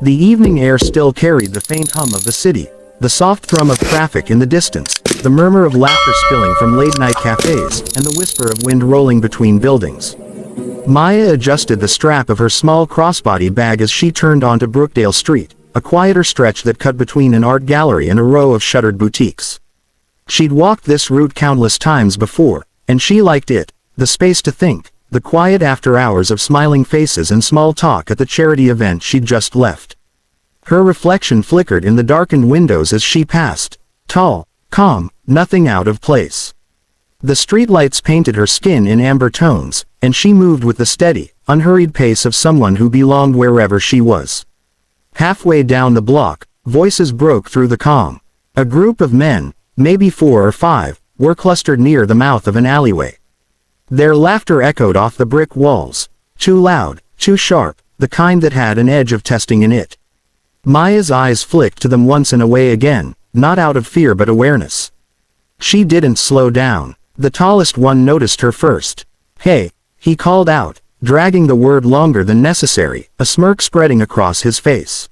The evening air still carried the faint hum of the city, the soft thrum of traffic in the distance, the murmur of laughter spilling from late-night cafes, and the whisper of wind rolling between buildings. Maya adjusted the strap of her small crossbody bag as she turned onto Brookdale Street, a quieter stretch that cut between an art gallery and a row of shuttered boutiques. She'd walked this route countless times before, and she liked it, the space to think, the quiet after hours of smiling faces and small talk at the charity event she'd just left. Her reflection flickered in the darkened windows as she passed, tall, calm, nothing out of place. The streetlights painted her skin in amber tones, and she moved with the steady, unhurried pace of someone who belonged wherever she was. Halfway down the block, voices broke through the calm. A group of men, maybe 4 or 5, were clustered near the mouth of an alleyway. Their laughter echoed off the brick walls, too loud, too sharp, the kind that had an edge of testing in it. Maya's eyes flicked to them once and away again, not out of fear but awareness. She didn't slow down. The tallest one noticed her first. "Hey," he called out, dragging the word longer than necessary, a smirk spreading across his face.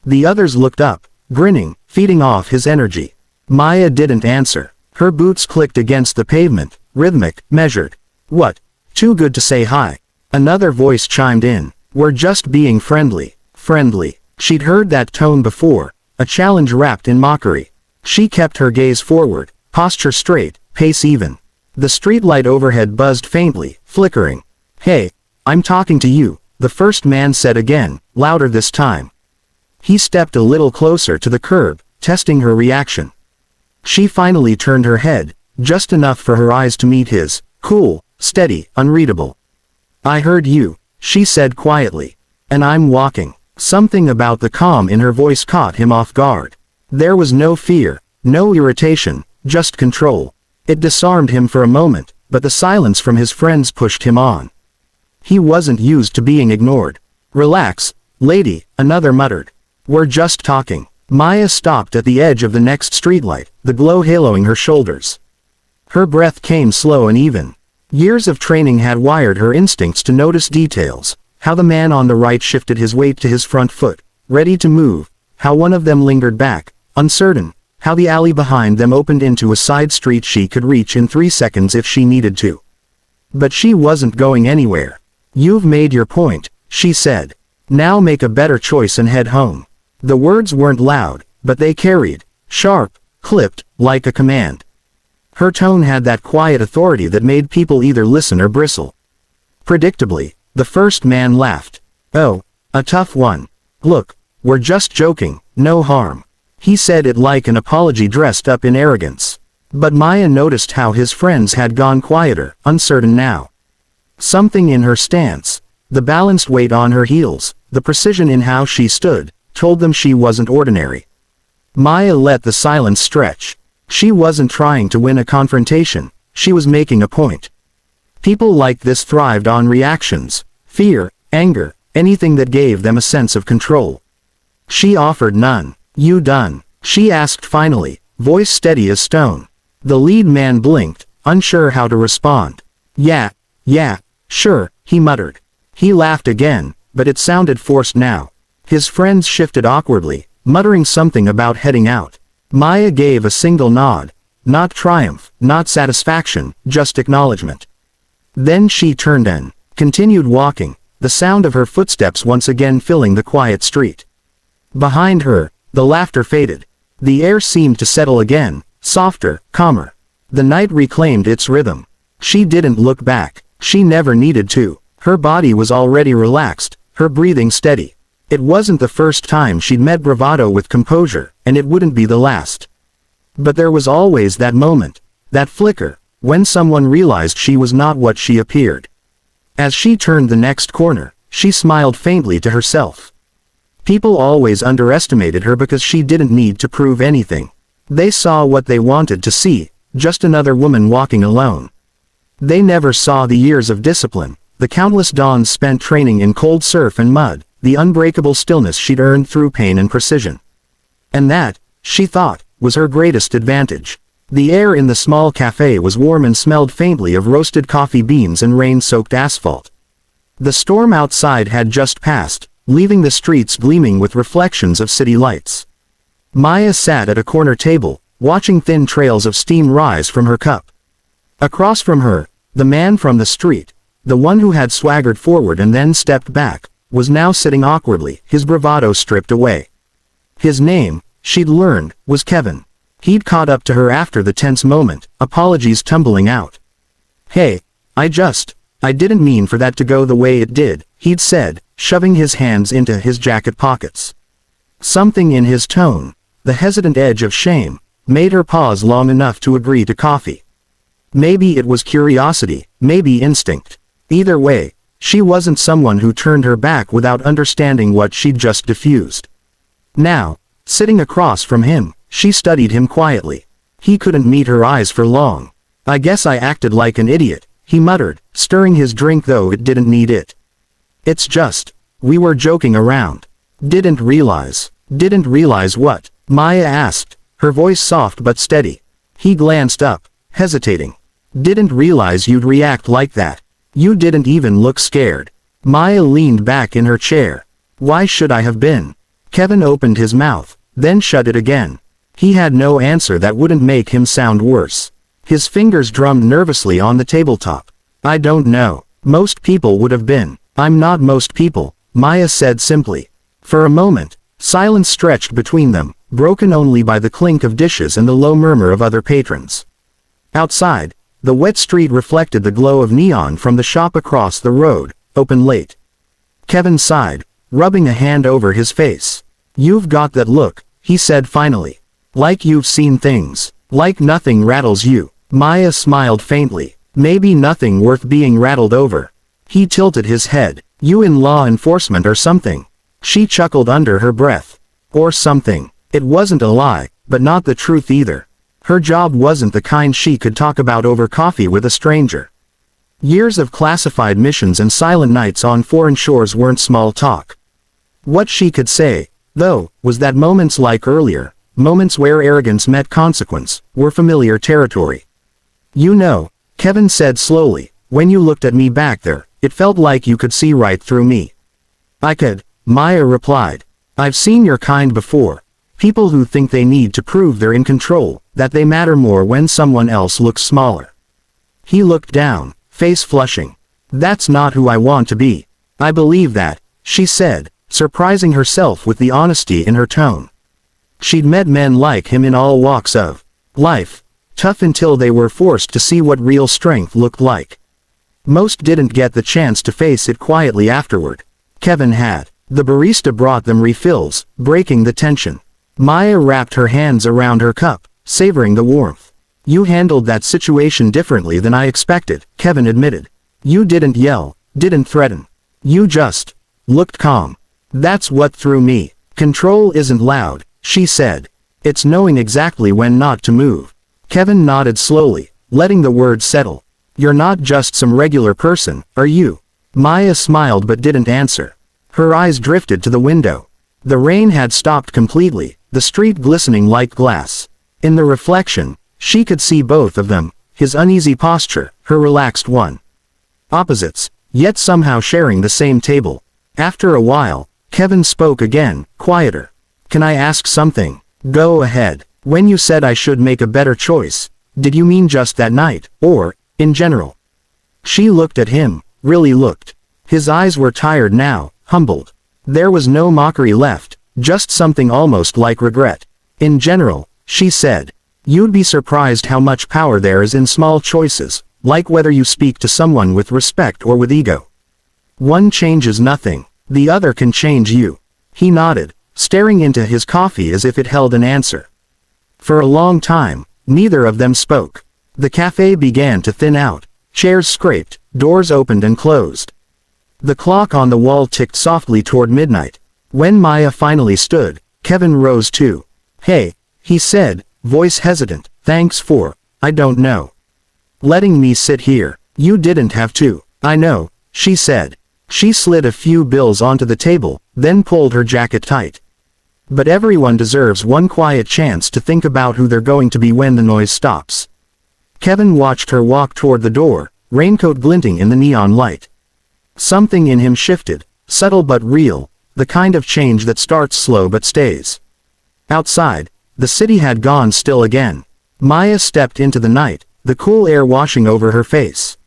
The others looked up, grinning, feeding off his energy. Maya didn't answer. Her boots clicked against the pavement, rhythmic, measured. "What? Too good to say hi." Another voice chimed in. "We're just being friendly." Friendly. She'd heard that tone before, a challenge wrapped in mockery. She kept her gaze forward, posture straight, pace even. The streetlight overhead buzzed faintly, flickering. "Hey, I'm talking to you," the first man said again, louder this time. He stepped a little closer to the curb, testing her reaction. She finally turned her head, just enough for her eyes to meet his, cool, steady, unreadable. "I heard you," she said quietly. "And I'm walking." Something about the calm in her voice caught him off guard. There was no fear, no irritation, just control. It disarmed him for a moment, but the silence from his friends pushed him on. He wasn't used to being ignored. "Relax, lady," another muttered. "We're just talking." Maya stopped at the edge of the next streetlight, the glow haloing her shoulders. Her breath came slow and even. Years of training had wired her instincts to notice details, how the man on the right shifted his weight to his front foot, ready to move, how one of them lingered back, uncertain, how the alley behind them opened into a side street she could reach in 3 seconds if she needed to. But she wasn't going anywhere. "You've made your point," she said. "Now make a better choice and head home." The words weren't loud, but they carried, sharp, clipped, like a command. Her tone had that quiet authority that made people either listen or bristle. Predictably, the first man laughed. "Oh, a tough one. Look, we're just joking, no harm." He said it like an apology dressed up in arrogance. But Maya noticed how his friends had gone quieter, uncertain now. Something in her stance, the balanced weight on her heels, the precision in how she stood, told them she wasn't ordinary. Maya let the silence stretch. She wasn't trying to win a confrontation, she was making a point. People like this thrived on reactions, fear, anger, anything that gave them a sense of control. She offered none. "You done?" she asked finally, voice steady as stone. The lead man blinked, unsure how to respond. Yeah, sure," he muttered. He laughed again, but it sounded forced now. His friends shifted awkwardly, muttering something about heading out. Maya gave a single nod. Not triumph, not satisfaction, just acknowledgement. Then she turned and continued walking, the sound of her footsteps once again filling the quiet street. Behind her, the laughter faded. The air seemed to settle again, softer, calmer. The night reclaimed its rhythm. She didn't look back. She never needed to. Her body was already relaxed, her breathing steady. It wasn't the first time she'd met bravado with composure, and it wouldn't be the last. But there was always that moment, that flicker, when someone realized she was not what she appeared. As she turned the next corner, she smiled faintly to herself. People always underestimated her because she didn't need to prove anything. They saw what they wanted to see, just another woman walking alone. They never saw the years of discipline, the countless dawns spent training in cold surf and mud, the unbreakable stillness she'd earned through pain and precision. And that, she thought, was her greatest advantage. The air in the small cafe was warm and smelled faintly of roasted coffee beans and rain-soaked asphalt. The storm outside had just passed, leaving the streets gleaming with reflections of city lights. Maya sat at a corner table, watching thin trails of steam rise from her cup. Across from her, the man from the street, the one who had swaggered forward and then stepped back, was now sitting awkwardly, his bravado stripped away. His name, she'd learned, was Kevin. He'd caught up to her after the tense moment, apologies tumbling out. "Hey, I didn't mean for that to go the way it did," he'd said, shoving his hands into his jacket pockets. Something in his tone, the hesitant edge of shame, made her pause long enough to agree to coffee. Maybe it was curiosity, maybe instinct. Either way, she wasn't someone who turned her back without understanding what she'd just diffused. Now, sitting across from him, she studied him quietly. He couldn't meet her eyes for long. "I guess I acted like an idiot," he muttered, stirring his drink though it didn't need it. "It's just, we were joking around." Didn't realize what?" Maya asked, her voice soft but steady. He glanced up, hesitating. "Didn't realize you'd react like that. You didn't even look scared." Maya leaned back in her chair. "Why should I have been?" Kevin opened his mouth, then shut it again. He had no answer that wouldn't make him sound worse. His fingers drummed nervously on the tabletop. "I don't know. Most people would have been." "I'm not most people," Maya said simply. For a moment, silence stretched between them, broken only by the clink of dishes and the low murmur of other patrons. Outside, the wet street reflected the glow of neon from the shop across the road, open late. Kevin sighed, rubbing a hand over his face. "You've got that look," he said finally. "Like you've seen things. Like nothing rattles you." Maya smiled faintly. "Maybe nothing worth being rattled over." He tilted his head. "You in law enforcement or something?" She chuckled under her breath. "Or something." It wasn't a lie, but not the truth either. Her job wasn't the kind she could talk about over coffee with a stranger. Years of classified missions and silent nights on foreign shores weren't small talk. What she could say, though, was that moments like earlier, moments where arrogance met consequence, were familiar territory. "You know," Kevin said slowly, "when you looked at me back there, it felt like you could see right through me." "I could," Maya replied. "I've seen your kind before. People who think they need to prove they're in control, that they matter more when someone else looks smaller." He looked down, face flushing. "That's not who I want to be. I believe that," she said, surprising herself with the honesty in her tone. She'd met men like him in all walks of life, tough until they were forced to see what real strength looked like. Most didn't get the chance to face it quietly afterward. Kevin had. The barista brought them refills, breaking the tension. Maya wrapped her hands around her cup, savoring the warmth. "You handled that situation differently than I expected," Kevin admitted. "You didn't yell, didn't threaten. You just looked calm. That's what threw me." "Control isn't loud," she said. "It's knowing exactly when not to move." Kevin nodded slowly, letting the words settle. "You're not just some regular person, are you?" Maya smiled but didn't answer. Her eyes drifted to the window. The rain had stopped completely, the street glistening like glass. In the reflection, she could see both of them, his uneasy posture, her relaxed one. Opposites, yet somehow sharing the same table. After a while, Kevin spoke again, quieter. "Can I ask something?" "Go ahead. When you said I should make a better choice, did you mean just that night, or, in general?" She looked at him, really looked. His eyes were tired now, humbled. There was no mockery left, just something almost like regret. "In general," she said. "You'd be surprised how much power there is in small choices, like whether you speak to someone with respect or with ego. One changes nothing, the other can change you." He nodded, staring into his coffee as if it held an answer. For a long time, neither of them spoke. The cafe began to thin out. Chairs scraped, doors opened and closed. The clock on the wall ticked softly toward midnight. When Maya finally stood, Kevin rose too. "Hey," he said, voice hesitant, "thanks for, I don't know, letting me sit here. You didn't have to." "I know," she said. She slid a few bills onto the table, then pulled her jacket tight. "But everyone deserves one quiet chance to think about who they're going to be when the noise stops." Kevin watched her walk toward the door, raincoat glinting in the neon light. Something in him shifted, subtle but real, the kind of change that starts slow but stays. Outside, the city had gone still again. Maya stepped into the night, the cool air washing over her face.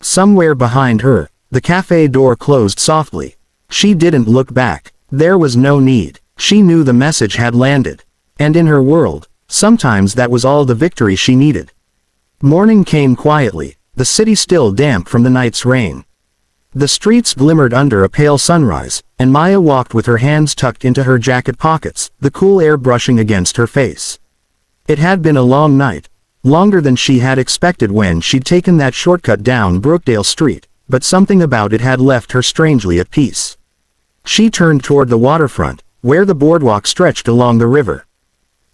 Somewhere behind her, the cafe door closed softly. She didn't look back. There was no need. She knew the message had landed. And in her world, sometimes that was all the victory she needed. Morning came quietly, the city still damp from the night's rain. The streets glimmered under a pale sunrise, and Maya walked with her hands tucked into her jacket pockets, the cool air brushing against her face. It had been a long night, longer than she had expected when she'd taken that shortcut down Brookdale Street, but something about it had left her strangely at peace. She turned toward the waterfront, where the boardwalk stretched along the river.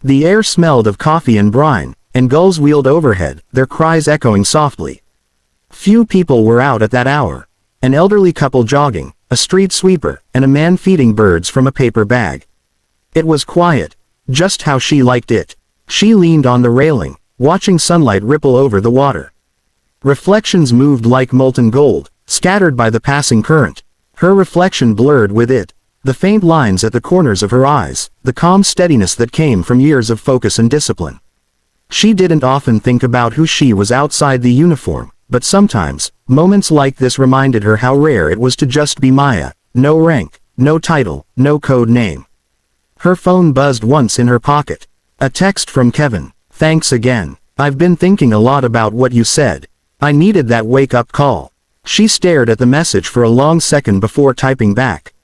The air smelled of coffee and brine, and gulls wheeled overhead, their cries echoing softly. Few people were out at that hour. An elderly couple jogging, a street sweeper, and a man feeding birds from a paper bag. It was quiet, just how she liked it. She leaned on the railing, watching sunlight ripple over the water. Reflections moved like molten gold, scattered by the passing current. Her reflection blurred with it, the faint lines at the corners of her eyes, the calm steadiness that came from years of focus and discipline. She didn't often think about who she was outside the uniform, but sometimes, moments like this reminded her how rare it was to just be Maya, no rank, no title, no code name. Her phone buzzed once in her pocket. A text from Kevin. "Thanks again. I've been thinking a lot about what you said. I needed that wake-up call." She stared at the message for a long second before typing back.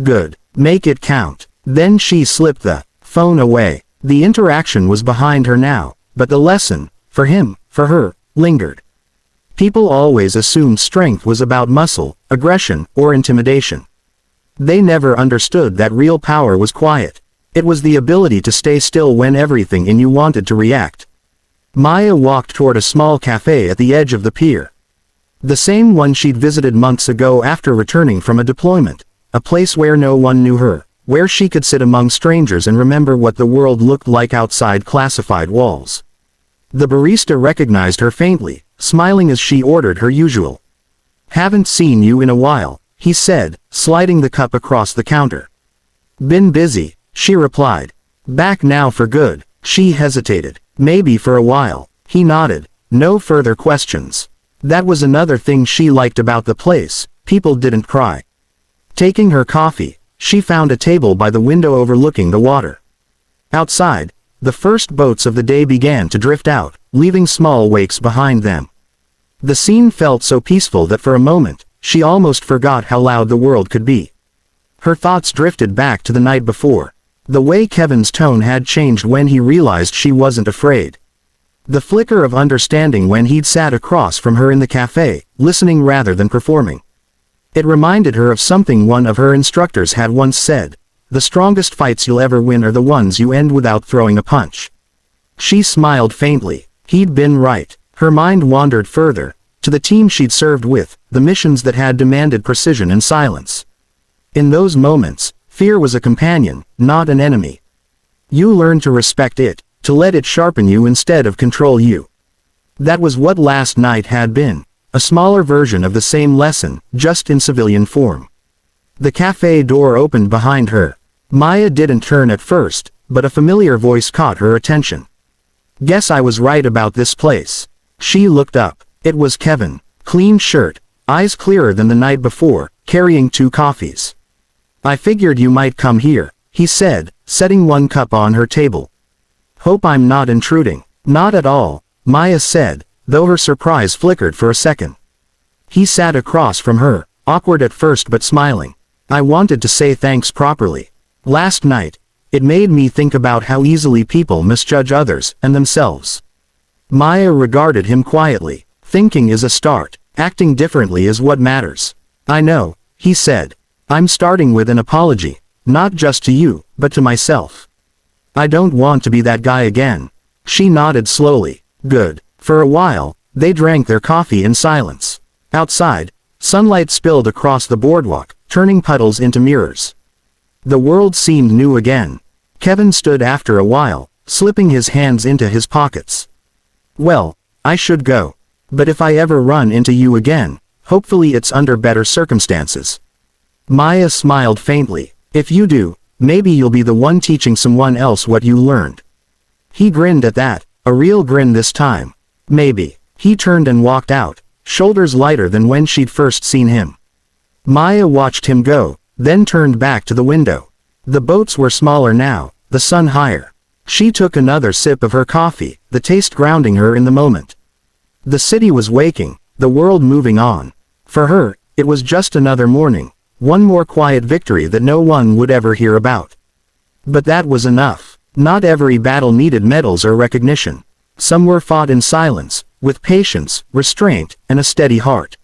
"Good. Make it count." Then she slipped the phone away. The interaction was behind her now, but the lesson, for him, for her, lingered. People always assumed strength was about muscle, aggression, or intimidation. They never understood that real power was quiet. It was the ability to stay still when everything in you wanted to react. Maya walked toward a small cafe at the edge of the pier. The same one she'd visited months ago after returning from a deployment, a place where no one knew her, where she could sit among strangers and remember what the world looked like outside classified walls. The barista recognized her faintly, smiling as she ordered her usual. "Haven't seen you in a while," he said, sliding the cup across the counter. "Been busy," she replied. "Back now for good." She hesitated. "Maybe for a while." He nodded. No further questions. That was another thing she liked about the place, people didn't cry. Taking her coffee, she found a table by the window overlooking the water. Outside, the first boats of the day began to drift out, leaving small wakes behind them. The scene felt so peaceful that for a moment, she almost forgot how loud the world could be. Her thoughts drifted back to the night before. The way Kevin's tone had changed when he realized she wasn't afraid. The flicker of understanding when he'd sat across from her in the cafe, listening rather than performing. It reminded her of something one of her instructors had once said: "The strongest fights you'll ever win are the ones you end without throwing a punch." She smiled faintly. He'd been right. Her mind wandered further, to the team she'd served with, the missions that had demanded precision and silence. In those moments, fear was a companion, not an enemy. You learned to respect it, to let it sharpen you instead of control you. That was what last night had been, a smaller version of the same lesson, just in civilian form. The cafe door opened behind her. Maya didn't turn at first, but a familiar voice caught her attention. "Guess I was right about this place." She looked up. It was Kevin. Clean shirt, eyes clearer than the night before, carrying 2 coffees. "I figured you might come here," he said, setting one cup on her table. "Hope I'm not intruding." "Not at all," Maya said, though her surprise flickered for a second. He sat across from her, awkward at first but smiling. "I wanted to say thanks properly. Last night, it made me think about how easily people misjudge others and themselves." Maya regarded him quietly. "Thinking is a start. Acting differently is what matters." "I know," he said. "I'm starting with an apology, not just to you, but to myself. I don't want to be that guy again." She nodded slowly. "Good." For a while, they drank their coffee in silence. Outside, sunlight spilled across the boardwalk, turning puddles into mirrors. The world seemed new again. Kevin stood after a while, slipping his hands into his pockets. "Well, I should go. But if I ever run into you again, hopefully it's under better circumstances." Maya smiled faintly. If you do, maybe you'll be the one teaching someone else what you learned. He grinned at that, a real grin this time. Maybe. He turned and walked out, shoulders lighter than when she'd first seen him. Maya watched him go, then turned back to the window. The boats were smaller now, the sun higher. She took another sip of her coffee, the taste grounding her in the moment. The city was waking, the world moving on. For her, it was just another morning, one more quiet victory that no one would ever hear about. But that was enough. Not every battle needed medals or recognition. Some were fought in silence, with patience, restraint, and a steady heart.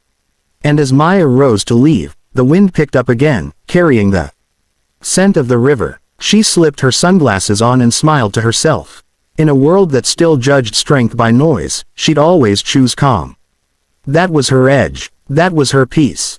And as Maya rose to leave, the wind picked up again, carrying the scent of the river. She slipped her sunglasses on and smiled to herself. In a world that still judged strength by noise, she'd always choose calm. That was her edge. That was her peace.